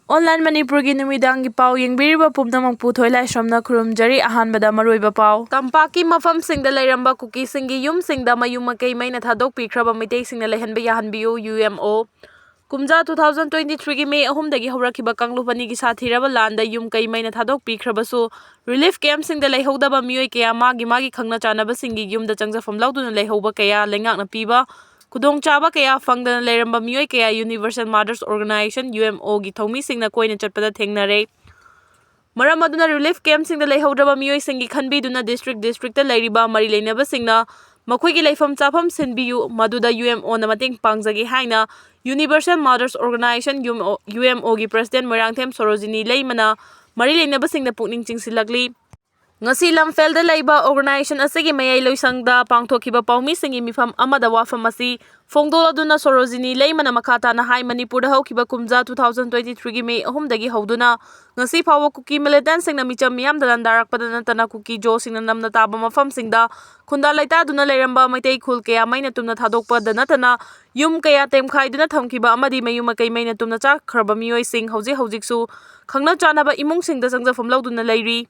Online Manipuri numidangi pau yengbiriba pumnamang puthoi lai somna khurumjari ahanbada maroiba pau tampaki mafam singda lairamba Kuki Singi yum singda mayum makai maina thadok pikraba Meitei singna lehanba yahanbiu UMO Kumja 2023 gi May ahumdagi hawrakiba kanglupani gi sathiraba landa yum kai maina thadok pikrabasu relief camp singda leihodaba mioi kaya magi khangna chanaba singi yumda changjafam lauduna leihoba kaya lengakna piba Kudongchaba kaya fangdana leiramba mioi kaya Universal Mothers Organization UMO gi thomi singna koina chatpada thengnare maram aduna relief camp singda leihodraba mioi singi khanbiduna district ta leiriba mari leinaba singna makhoi gi leifam chafam sinbiu maduda UMO na mating pangjagi haina Universal Mothers Organization UMO gi president Moirangthem Sorojini leimana mari leinaba singna pukning chingsilakli Ngasi lamfelda leiba organization asigi mayai loisangda pangthokhiba paumi singi mifam amada wafam asi fongdoladuna Sorojini leimana makhata na hai Manipur da hokhiba kumja 2023 gi May ahumdagi hoduna ngasi phawa Kuki militant singna micham miyam dalandarak padana tana Kuki jo singna namna taba mafam singda khunda laita duna leiramba Meitei khul kaya maina tumna thadokpa dana tana yum kaya temkhai duna thamkhiba amadi mayum makai maina tumna Chenkhraba mioi sing hojiksu khangna chanaba imung singda sangjafam lauduna leiri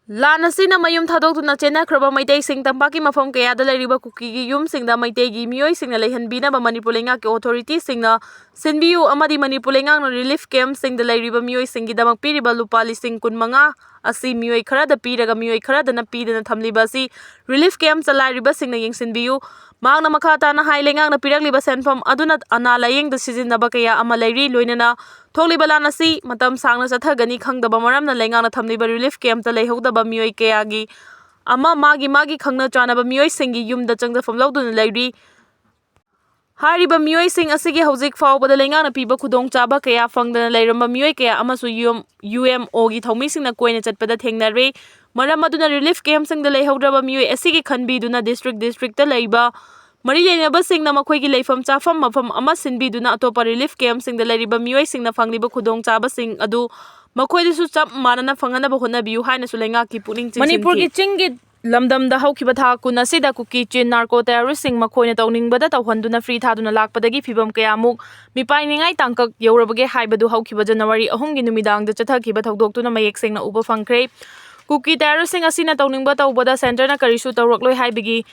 Lana sina mayum thadokduna Chenkhraba Meitei sing tampaki mafam kayada leiriba Kuki gi yum singda Meitei gi mioi singna leihanbina ba Manipur lenga ke authority singna sinbiu amadi Manipur lenga no relief camp singda leiriba mioi singi damak piriba lupa lising kunmanga asi mioi khara da piraga mioi khara da na pidana thamliba si relief camp salairiba singna yengsinbiu mangna makhata na hai lenga na piragliba senfam aduna anala yeng da sizinaba kaya ama leiri loinana Thokliba lana si matam sangna chathagani khangdaba maramna lengana thamliba relief camp ta leihodaba mioi kayagi ama magi khangna chanaba mioi singi yumda changjafam lauduna leiri hariba mioi sing asigi hojik fawbada lengana piba khudongchaba kaya fangdana leiramba mioi kaya amasu UMO gi thomi singna koina chatpada thengnare maram aduna relief camp singda leihodraba mioi asigi khanbiduna district ta leiba Mari leinaba singna makhoi gi leifam chafam mafam ama sinbiduna atopa relief camp singda leiriba mioi singna fangliba khudongchaba sing adu makhoi disu chap manana fanganaba honabiu haina sulenga ki puning chingsin Manipur gi chingi lamdamda haukiba tha kuna sida Kuki chin narco terrorist sing makhoina tawningbada tawhanduna free thaduna lakpadagi phibam kayamuk mipainingai tangkak yorabage haibadu haukiba January 3 gi numidangda chathakiba thawdoktuna mayek singna uba fangkhre Kuki terrorist sing asina tawningba tawbada center na karisu tawrakloi haibigi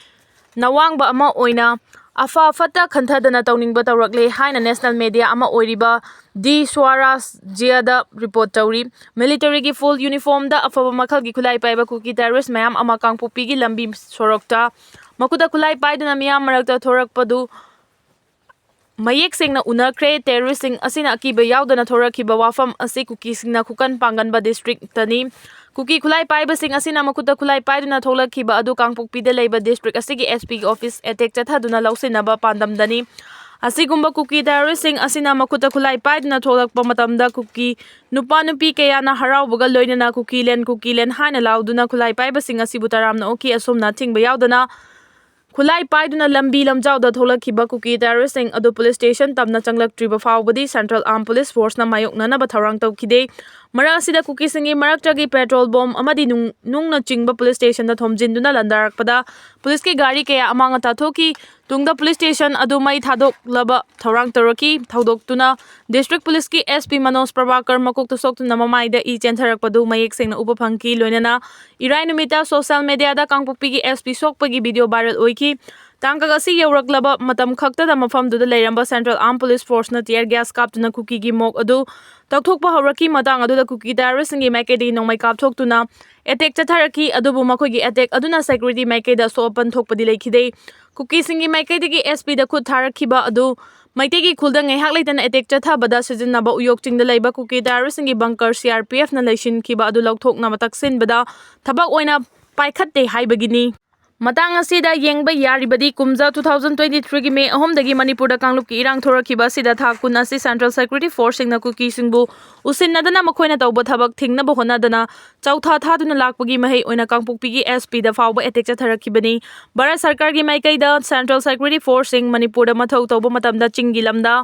Nawangba ama oina afa fata khanthadana tawningba tawrakle haina national media ama oiriba di Swaras jiada report tawri military gi full uniform da afaba makhal gi khulai paiba Kuki terrorist mayam ama kangpupi gi lambi sorokta makuda khulai paiduna miyam marakta thorakpadu mayek singna unakre terrorist sing asina akiba yaudana thorakhiba wafam asi Kuki singna khukan panganba district tani Kuki khulai paiba sing asina makuta khulai paiduna tholakhiba adu kangpukpida leiba district asigi SP office attack chathaduna lausinaba pandamdani asigumba Kuki terrorist sing asina makuta khulai paiduna tholakpa matamda Kuki nupa nupi kayana haraubaga loinana Kuki len haina lauduna khulai paiba sing asibu taramna oki asomna thingba yaudana Khulai paiduna lambi lamjauda tholakhiba Kuki terrorist sing adu police station tamna changlaktriba fawbadi Central Armed Police Force na mayoknana ba tharang tawkhide mara asida Kuki singi maraktagi petrol bomb amadi nungna chingba police station da thomjinduna landarakpada police ki gari kaya amanga tathoki tungda police station adu mai thadok laba tharang taraki thadoktuna district police ki SP Manoj Prabhakar makokta soktuna mamaida I chentharakpadu mayek singna upa phangki loinana irai numita social media da kangpukpi gi SP sokpagi video viral oiki Tangkagasi yawraklaba matam khaktada mafamduda leiramba Central Armed Police Force na tear gas kaptuna Kuki gi mok adu takthokpa hawraki matang aduda Kuki terrorist ngi maikedi nongmai kapthoktuna attack chatharaki adubu makhoi gi attack aduna security maikeda so open thokpadi leikhide Kuki singi maikedi gi SP da khut tharakhiba adu Maitegi khulda ngai hak leitana attack chathabada sijinaba uyok chingda leiba Kuki terrorist ngi bunker CRPF na leishin khiba adu lauthokna mataksin bada thabak oina paikhatte haibagini Matang asida yengba yaribadi kumja 2023 gi May ahomdagi Manipur da kanglup ki irang thorakhiba sida thakun asi Central Security Force singna Kuki singbu usinnadana makhoina tawba thabak thingnaba honadana chautha thaduna lakpagi mahei oina kangpukpi gi SP da fawba attack chatharakibani Bharat Sarkar gi Meiteida Central Security Force sing Manipur da mathau tawba matamda chinggi lamda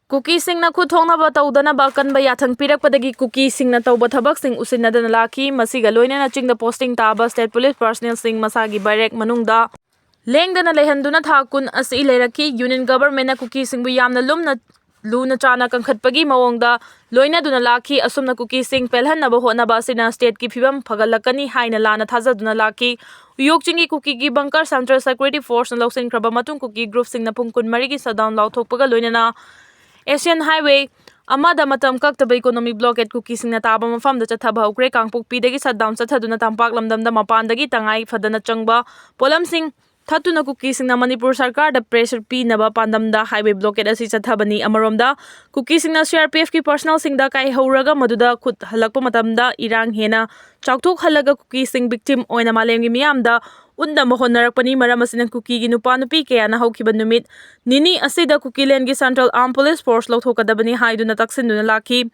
Kuki singna khuthongna ba tawdana ba kanba yathang pirakpadagi Kuki singna tawba thabak sing usinnadana laki masiga loinana chingda posting taba state police personnel sing masagi barrack manungda lengdana lehanduna thakun asi leiraki union government na Kuki singbu yamna lumna luna chana kangkhatpagi mawongda loinaduna lakhi asumna Kukising pelhannaba hotnaba asina state ki phibam phagalakani haina lana thajaduna lakhi uyokchingi Kuki gi bunker Central Security Force na Sinkhaba matung Kuki group sing na pung 12 gi shutdown lauthokpaga loinana Asian Highway amada matam kaktabai economic blockade Kuki singna taba mafamda chathaba hokre kangpokpi dagi shutdown chathaduna tampak lamdamda mapandagi tangai phadana changba polam sing Thatuna Kuki singna Manipur Sarkar da pressure pinaba pandamda highway blockade asi chathabani amaromda Kuki singna CRPF ki personal singda kai horaga maduda khut halakpa matamda irang hena chakthok halaga Kuki sing victim oina malemgi miyamda unda mohonnarakpani maram asina Kuki gi nupa nupi kayana hokhiba numit nini asida Kuki len gi Central Armed Police Force lothokadabani haiduna taksinduna lakhi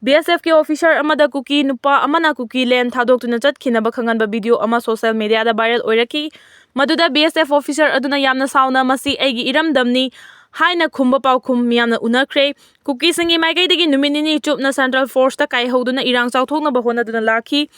BSF के officer अमदा cookie नुपा अमना cookie लेन थादोक्तुना चटखिनबा खंगनबा video अमा social media दा viral ओइरकी मदुदा BSF officer अदुना यामना साउना मसी एगी इरमदमनी हाइना खुम्बा पाउखुम मियामना उनख्रे cookie सिंगी माइगैदगी नुमिनिनी चुपना central force ता काई होदुना इरांग चाउथोकनबा होनादुना lucky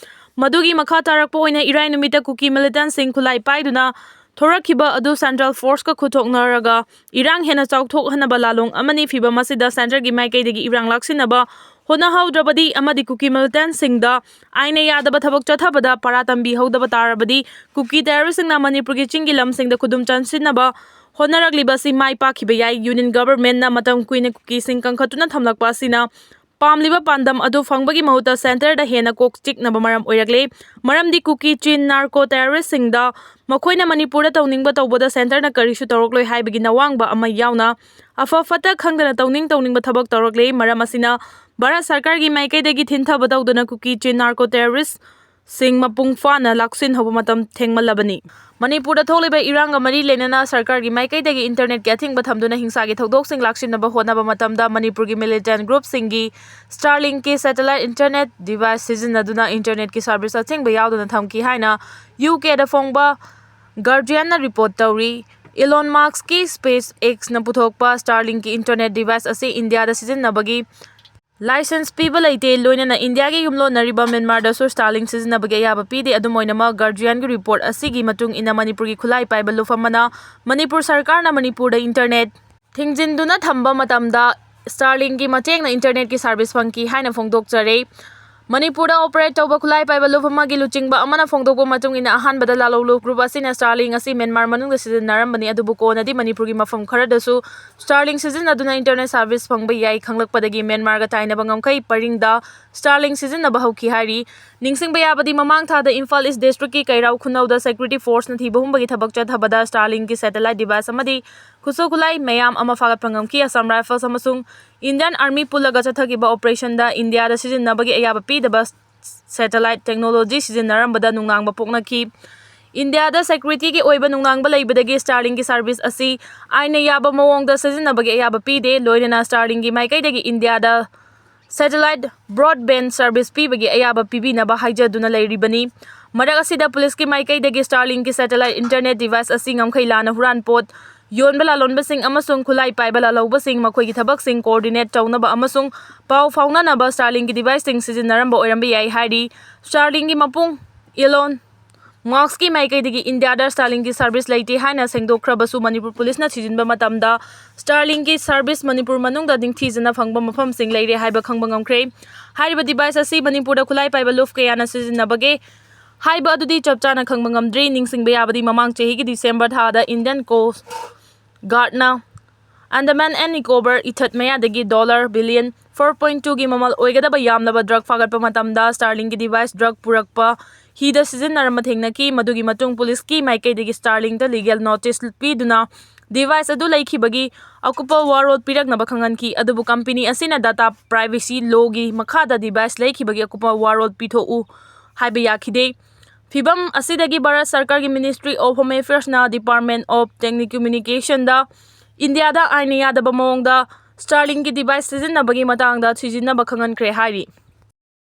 मदुगी मखा तारकपा ओइना इराय नुमिता cookie militant Singh खुलाई पाइदुना Twkhiba adu Central Force ka khuthoknaraga irang hena chawthokhanaba lalong amani fiba masida center gi maikai irang laksinaba hona haudrabadi amadi Kuki militant singda aina yadaba thabak chathabada paratambi hodaba tarabadi Kuki terrorist singna Manipur gi chingi lam singda khudum chansinaba honaragliba si mai pakhiba yai union government na matam kuina Kuki sing kangkhatuna thamlakpa sina Pamliba pandam adu fangbagi mahuta center da hena kok chiknaba maram oiragle maramdi Kuki chin narco terrorist singda makoina Manipur da tawningba tawbada center na karishu tawrokloi haibagi nawangba ama yauna afa fata khangdana tawningba thabak tawroklei maram asina Bharat Sarkar gi maikaidagi thinthaba tawduna Kuki chin narco terrorist sing mapung fana laksin hoba matam thengmalabani Manipur da tholiba iranga mari lenana sarkar gi maikaidagi internet ki athingba thamduna hingsa gi thodok sing laksinaba honaba matamda Manipur gi militant group singi Starlink ki satellite internet device sizinaduna internet ki service athingba yauduna thamki haina UK da phongba Guardian na report tawri Elon Musk ki SpaceX na puthokpa Starlink ki internet device ase India da sizinabagi License piba laite loinana India gi yumlo nariba Myanmar da so Starlink sizinabagi ayaba pide adumoinama Guardian gi report asigi matung ina Manipur gi khulai paiba lufamana Manipur Sarkar na Manipur da internet thingjinduna thamba matamda Starlink gi mateng na internet ki service phangki haina phongdok chare Manipur da operate tawba khulai paiba lufama gi luchingba amana phongdokba matung ina ahan bada lalolu group asina Starlink asi Myanmar manung da sizinarambani adubu konadi Manipur gi mafam khara da su Starlink sizinaduna internet service phangba yai khanglakpadagi Myanmar ga tainaba ngamkai paringda Starlink sizinaba hauki hari ningsingba yabadi mamang tha da Imphal East district ki kairau khunau da security force na thiba humbagi thabak chathabada Starlink ki satellite device amadi khuso khulai mayam ama fagat pangamki Assam Rifles amasung Indian Army pulaga chathagiba operation da India da sizinabagi ayaba pidaba satellite technology sizinarambada nungnangba poknaki India da security ki oiba nungnangba leibadagi Starlink ki service asi aina yaba mawongda sizinabagi ayaba pide loinana Starlink ki maikaidagi India da satellite broadband service pibagi ayaba pibinaba haijaduna leiribani marak asida police ki maikaidagi Starlink ki satellite internet device asi ngamkhai lana huran pot Yonbala lonbasing amasung khulai paibala lobasing makhoi gi thabak sing coordinate tawnaba amasung pau faunanaba Starlink gi device sing sizinaramba oirambi yai hairi Starlink gi mapung Elon Musk ki maikaidagi India da Starlink ki service laite haina sengdokrabasu Manipur police na thijinba matamda Starlink ki service Manipur manungda dingthijana phangba mafam sing leire haiba khangba ngamkhre hariba device asi Manipur da khulai paiba luf kayana sizinabage haiba adudi chapchana khangba ngamdre ningsingba yabadi mamang chehi gi December thada Indian Coast Guardna Andaman and Nicobar ithat mayadagi dollar billion 4.2 gi mamal oigadaba yamnaba drug fagatpa matamda Starlink gi device drug purakpa hida sizinarama thengnaki madugi matung police ki maikaidagi Starlink da legal notice piduna device adu laikhibagi akupa warrant piraknaba khanganki adubu company asina data privacy law gi makhada device laikhibagi akupa warrant pithoku haiba yakhide Fibam asidagi Bharat Sarkar gi Ministry of Home Affairs na Department of Telecommunication da India da aina yadaba mawongda Starlink gi device sizinabagi matangda thijinaba khangankre hairi